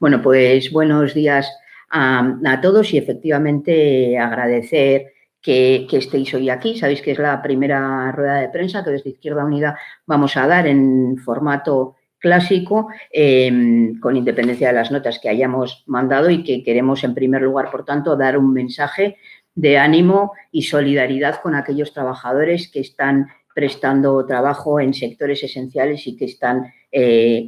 Bueno, pues buenos días a todos y efectivamente agradecer que estéis hoy aquí. Sabéis que es la primera rueda de prensa que desde Izquierda Unida vamos a dar en formato clásico, con independencia de las notas que hayamos mandado, y que queremos, en primer lugar, por tanto, dar un mensaje de ánimo y solidaridad con aquellos trabajadores que están prestando trabajo en sectores esenciales y que están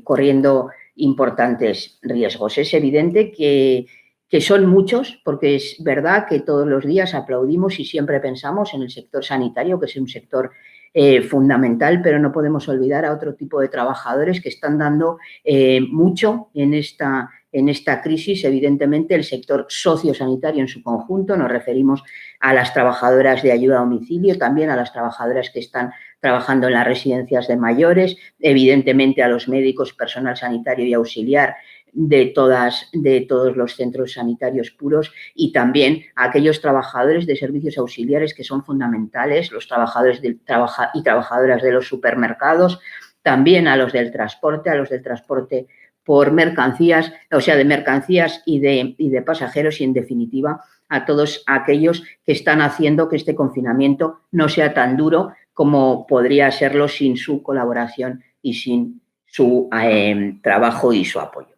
corriendo importantes riesgos. Es evidente que son muchos, porque es verdad que todos los días aplaudimos y siempre pensamos en el sector sanitario, que es un sector fundamental, pero no podemos olvidar a otro tipo de trabajadores que están dando mucho en esta crisis. Evidentemente, el sector sociosanitario en su conjunto, nos referimos a las trabajadoras de ayuda a domicilio, también a las trabajadoras que están trabajando en las residencias de mayores, evidentemente a los médicos, personal sanitario y auxiliar de todos los centros sanitarios puros, y también a aquellos trabajadores de servicios auxiliares que son fundamentales, los trabajadores y trabajadoras de los supermercados, también a los del transporte, por mercancías, o sea, de mercancías y de pasajeros, y en definitiva a todos aquellos que están haciendo que este confinamiento no sea tan duro como podría serlo sin su colaboración y sin su trabajo y su apoyo.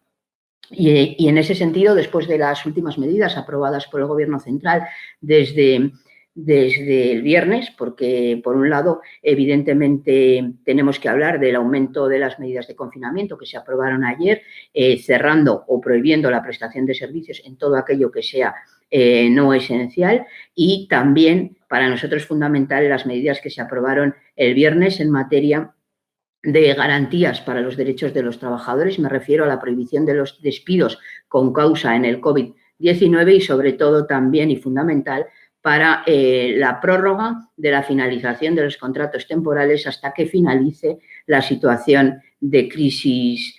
Y en ese sentido, después de las últimas medidas aprobadas por el Gobierno central desde el viernes, porque por un lado, evidentemente, tenemos que hablar del aumento de las medidas de confinamiento que se aprobaron ayer, cerrando o prohibiendo la prestación de servicios en todo aquello que sea no esencial, y también para nosotros es fundamental las medidas que se aprobaron el viernes en materia de garantías para los derechos de los trabajadores. Me refiero a la prohibición de los despidos con causa en el COVID-19 y, sobre todo, también y fundamental, para la prórroga de la finalización de los contratos temporales hasta que finalice la situación de crisis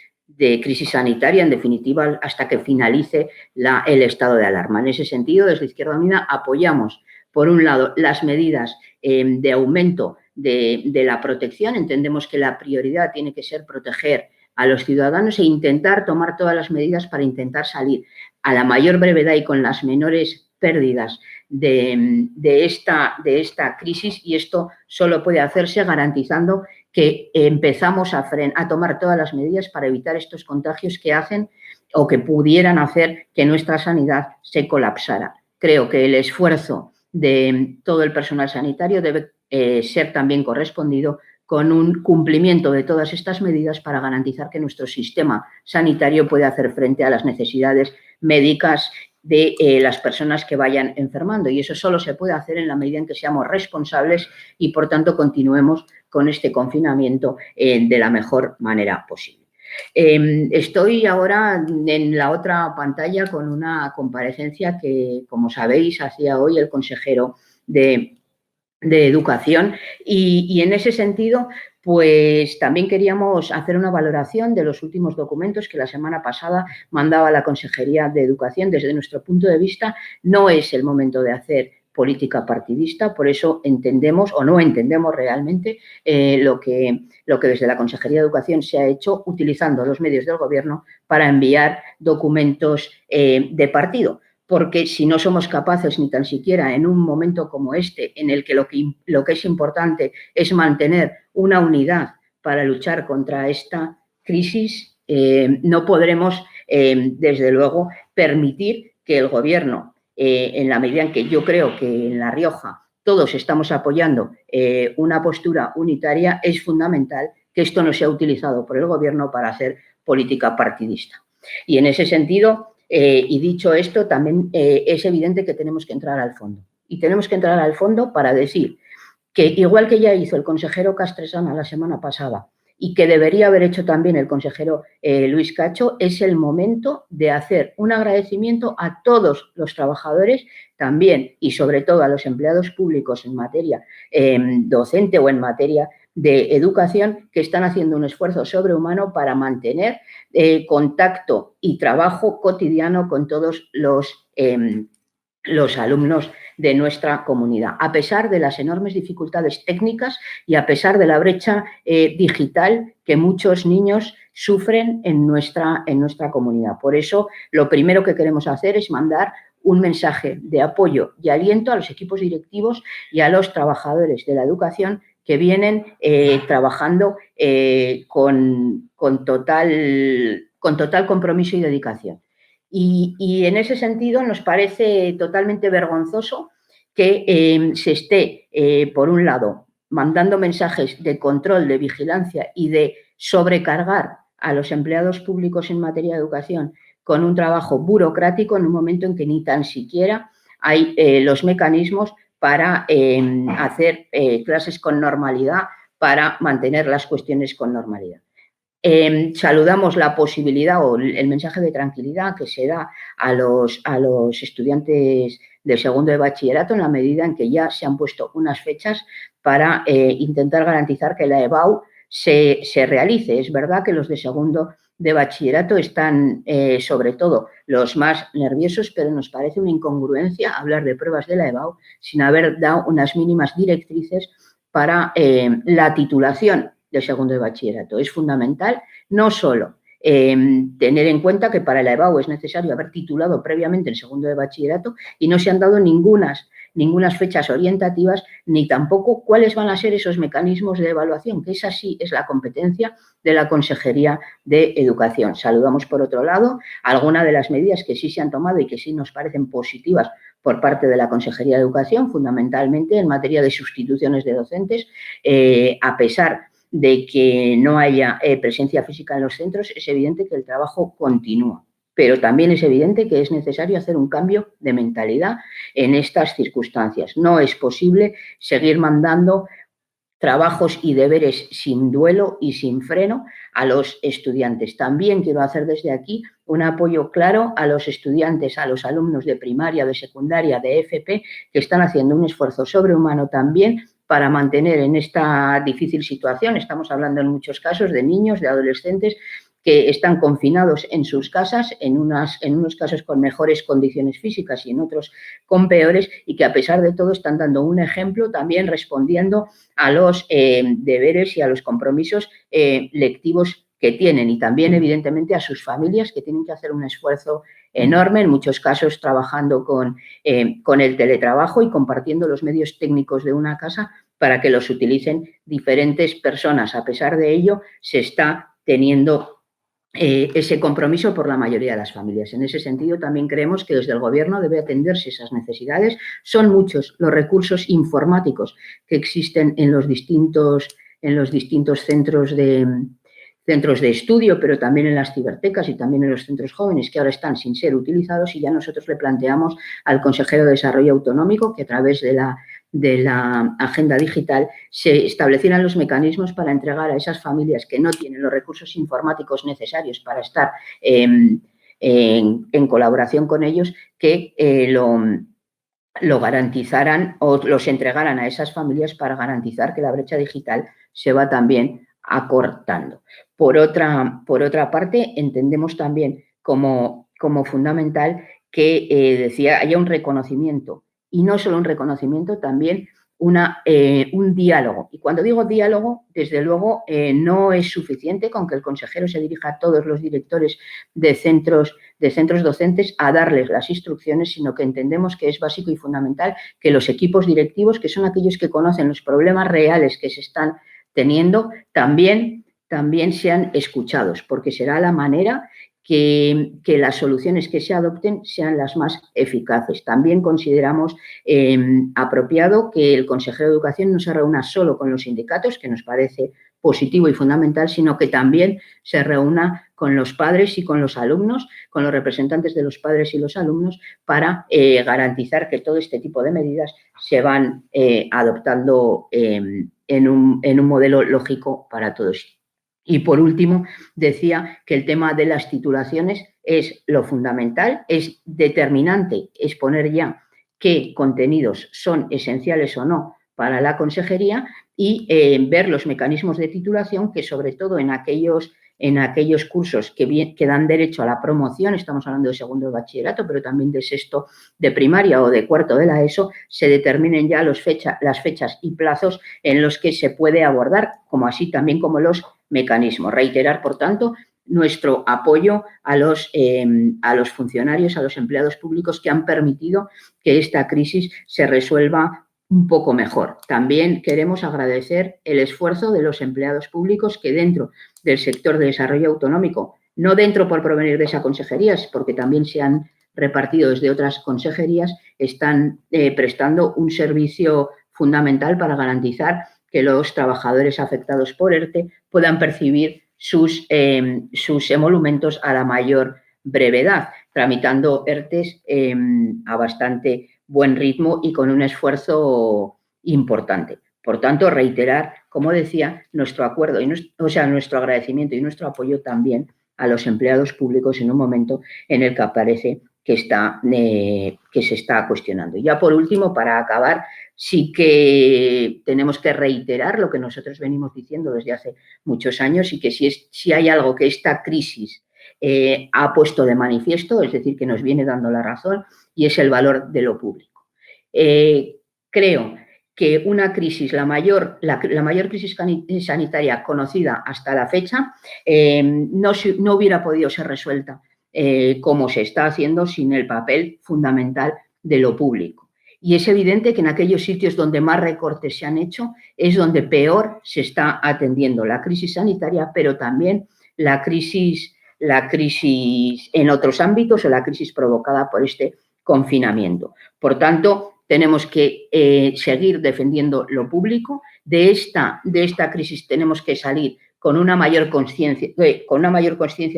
sanitaria, en definitiva, hasta que finalice el estado de alarma. En ese sentido, desde Izquierda Unida apoyamos, por un lado, las medidas de aumento de la protección. Entendemos que la prioridad tiene que ser proteger a los ciudadanos e intentar tomar todas las medidas para intentar salir a la mayor brevedad y con las menores pérdidas de esta crisis, y esto solo puede hacerse garantizando que empezamos a tomar todas las medidas para evitar estos contagios que hacen o que pudieran hacer que nuestra sanidad se colapsara. Creo que el esfuerzo de todo el personal sanitario debe ser también correspondido con un cumplimiento de todas estas medidas para garantizar que nuestro sistema sanitario puede hacer frente a las necesidades médicas de las personas que vayan enfermando, y eso solo se puede hacer en la medida en que seamos responsables y, por tanto, continuemos con este confinamiento de la mejor manera posible. Estoy ahora en la otra pantalla con una comparecencia que, como sabéis, hacía hoy el consejero de Educación, y en ese sentido, pues también queríamos hacer una valoración de los últimos documentos que la semana pasada mandaba la Consejería de Educación. Desde nuestro punto de vista, no es el momento de hacer política partidista, por eso entendemos o no entendemos realmente lo que desde la Consejería de Educación se ha hecho utilizando los medios del Gobierno para enviar documentos de partido. Porque si no somos capaces, ni tan siquiera en un momento como este, en el que lo que es importante es mantener una unidad para luchar contra esta crisis, no podremos, desde luego, permitir que el Gobierno, en la medida en que yo creo que en La Rioja todos estamos apoyando una postura unitaria, es fundamental que esto no sea utilizado por el Gobierno para hacer política partidista. Y en ese sentido, y dicho esto, también es evidente que tenemos que entrar al fondo. Y tenemos que entrar al fondo para decir que, igual que ya hizo el consejero Castresana la semana pasada y que debería haber hecho también el consejero Luis Cacho, es el momento de hacer un agradecimiento a todos los trabajadores, también y sobre todo a los empleados públicos en materia docente o en materia de educación, que están haciendo un esfuerzo sobrehumano para mantener contacto y trabajo cotidiano con todos los alumnos de nuestra comunidad, a pesar de las enormes dificultades técnicas y a pesar de la brecha digital que muchos niños sufren en nuestra comunidad. Por eso, lo primero que queremos hacer es mandar un mensaje de apoyo y aliento a los equipos directivos y a los trabajadores de la educación que vienen trabajando con total compromiso y dedicación. Y en ese sentido nos parece totalmente vergonzoso que se esté, por un lado, mandando mensajes de control, de vigilancia y de sobrecargar a los empleados públicos en materia de educación con un trabajo burocrático en un momento en que ni tan siquiera hay los mecanismos para hacer clases con normalidad, para mantener las cuestiones con normalidad. Saludamos la posibilidad o el mensaje de tranquilidad que se da a los estudiantes del segundo de bachillerato en la medida en que ya se han puesto unas fechas para intentar garantizar que la EBAU se realice. Es verdad que los de segundo de bachillerato están sobre todo los más nerviosos, pero nos parece una incongruencia hablar de pruebas de la EBAU sin haber dado unas mínimas directrices para la titulación del segundo de bachillerato. Es fundamental no solo tener en cuenta que para la EBAU es necesario haber titulado previamente el segundo de bachillerato y no se han dado ningunas fechas orientativas ni tampoco cuáles van a ser esos mecanismos de evaluación, que esa sí es la competencia de la Consejería de Educación. Saludamos, por otro lado, algunas de las medidas que sí se han tomado y que sí nos parecen positivas por parte de la Consejería de Educación, fundamentalmente en materia de sustituciones de docentes, a pesar de que no haya presencia física en los centros, es evidente que el trabajo continúa. Pero también es evidente que es necesario hacer un cambio de mentalidad en estas circunstancias. No es posible seguir mandando trabajos y deberes sin duelo y sin freno a los estudiantes. También quiero hacer desde aquí un apoyo claro a los estudiantes, a los alumnos de primaria, de secundaria, de FP, que están haciendo un esfuerzo sobrehumano también para mantener en esta difícil situación. Estamos hablando en muchos casos de niños, de adolescentes que están confinados en sus casas, en unos casos con mejores condiciones físicas y en otros con peores, y que a pesar de todo están dando un ejemplo también respondiendo a los deberes y a los compromisos lectivos que tienen, y también evidentemente a sus familias, que tienen que hacer un esfuerzo enorme, en muchos casos trabajando con el teletrabajo y compartiendo los medios técnicos de una casa para que los utilicen diferentes personas. A pesar de ello, se está teniendo ese compromiso por la mayoría de las familias. En ese sentido, también creemos que desde el Gobierno debe atenderse esas necesidades. Son muchos los recursos informáticos que existen en los distintos centros de estudio, pero también en las cibertecas y también en los centros jóvenes, que ahora están sin ser utilizados, y ya nosotros le planteamos al consejero de Desarrollo Autonómico que a través de la agenda digital se establecieran los mecanismos para entregar a esas familias que no tienen los recursos informáticos necesarios para estar en colaboración con ellos, que lo garantizaran o los entregaran a esas familias para garantizar que la brecha digital se va también acortando. Por otra parte, entendemos también como fundamental que haya un reconocimiento, y no solo un reconocimiento, también un diálogo. Y cuando digo diálogo, desde luego no es suficiente con que el consejero se dirija a todos los directores de centros docentes a darles las instrucciones, sino que entendemos que es básico y fundamental que los equipos directivos, que son aquellos que conocen los problemas reales que se están teniendo, también sean escuchados, porque será la manera que las soluciones que se adopten sean las más eficaces. También consideramos apropiado que el consejero de Educación no se reúna solo con los sindicatos, que nos parece positivo y fundamental, sino que también se reúna con los padres y con los alumnos, con los representantes de los padres y los alumnos, para garantizar que todo este tipo de medidas se van adoptando en un modelo lógico para todos. Y por último, decía que el tema de las titulaciones es lo fundamental, es determinante exponer ya qué contenidos son esenciales o no para la consejería y ver los mecanismos de titulación que, sobre todo en aquellos en aquellos cursos que dan derecho a la promoción, estamos hablando de segundo de bachillerato, pero también de sexto de primaria o de cuarto de la ESO, se determinen ya las fechas y plazos en los que se puede abordar, como así también como los mecanismos. Reiterar, por tanto, nuestro apoyo a los funcionarios, a los empleados públicos que han permitido que esta crisis se resuelva un poco mejor. También queremos agradecer el esfuerzo de los empleados públicos que dentro del sector de desarrollo autonómico, no dentro por provenir de esas consejerías, porque también se han repartido desde otras consejerías, están prestando un servicio fundamental para garantizar que los trabajadores afectados por ERTE puedan percibir sus emolumentos a la mayor brevedad, tramitando ERTEs a bastante buen ritmo y con un esfuerzo importante. Por tanto, reiterar, como decía, nuestro acuerdo, nuestro agradecimiento y nuestro apoyo también a los empleados públicos en un momento en el que aparece que se está cuestionando. Ya por último, para acabar, sí que tenemos que reiterar lo que nosotros venimos diciendo desde hace muchos años y que si hay algo que esta crisis ha puesto de manifiesto, es decir, que nos viene dando la razón, y es el valor de lo público. Creo que una crisis, la mayor crisis sanitaria conocida hasta la fecha, no hubiera podido ser resuelta como se está haciendo sin el papel fundamental de lo público. Y es evidente que en aquellos sitios donde más recortes se han hecho es donde peor se está atendiendo la crisis sanitaria, pero también la crisis en otros ámbitos o la crisis provocada por este confinamiento. Por tanto, tenemos que seguir defendiendo lo público. De esta crisis tenemos que salir con una mayor conciencia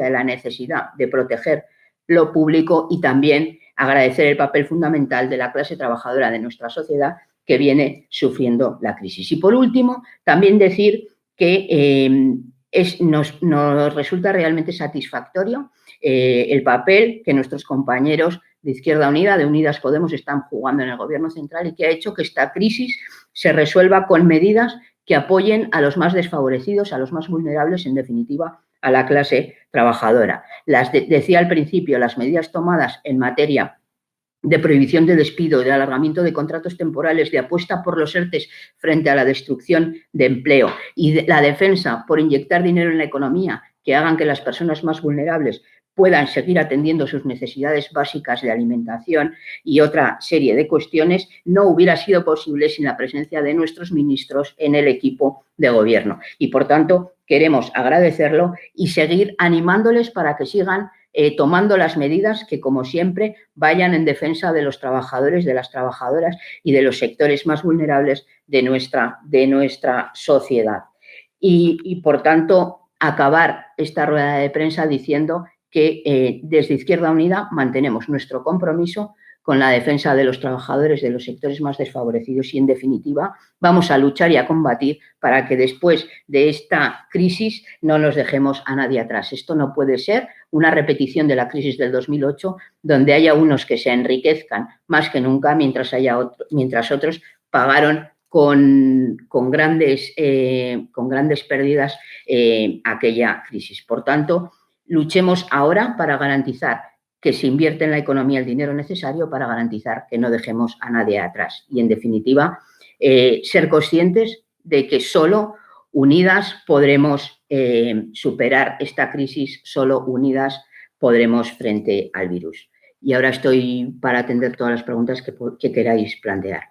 de la necesidad de proteger lo público y también agradecer el papel fundamental de la clase trabajadora de nuestra sociedad que viene sufriendo la crisis. Y por último, también decir que nos resulta realmente satisfactorio el papel que nuestros compañeros de Izquierda Unida, de Unidas Podemos, están jugando en el Gobierno central y que ha hecho que esta crisis se resuelva con medidas que apoyen a los más desfavorecidos, a los más vulnerables, en definitiva, a la clase trabajadora. Decía al principio, las medidas tomadas en materia de prohibición de despido, de alargamiento de contratos temporales, de apuesta por los ERTEs frente a la destrucción de empleo y de la defensa por inyectar dinero en la economía que hagan que las personas más vulnerables puedan seguir atendiendo sus necesidades básicas de alimentación y otra serie de cuestiones, no hubiera sido posible sin la presencia de nuestros ministros en el equipo de gobierno. Y, por tanto, queremos agradecerlo y seguir animándoles para que sigan tomando las medidas que, como siempre, vayan en defensa de los trabajadores, de las trabajadoras y de los sectores más vulnerables de nuestra sociedad. Y, por tanto, acabar esta rueda de prensa diciendo que desde Izquierda Unida mantenemos nuestro compromiso con la defensa de los trabajadores de los sectores más desfavorecidos y, en definitiva, vamos a luchar y a combatir para que después de esta crisis no nos dejemos a nadie atrás. Esto no puede ser una repetición de la crisis del 2008, donde haya unos que se enriquezcan más que nunca, mientras otros pagaron con grandes pérdidas aquella crisis. Por tanto, luchemos ahora para garantizar que se invierte en la economía el dinero necesario para garantizar que no dejemos a nadie atrás. Y, en definitiva, ser conscientes de que solo unidas podremos superar esta crisis, solo unidas podremos frente al virus. Y ahora estoy para atender todas las preguntas que queráis plantear.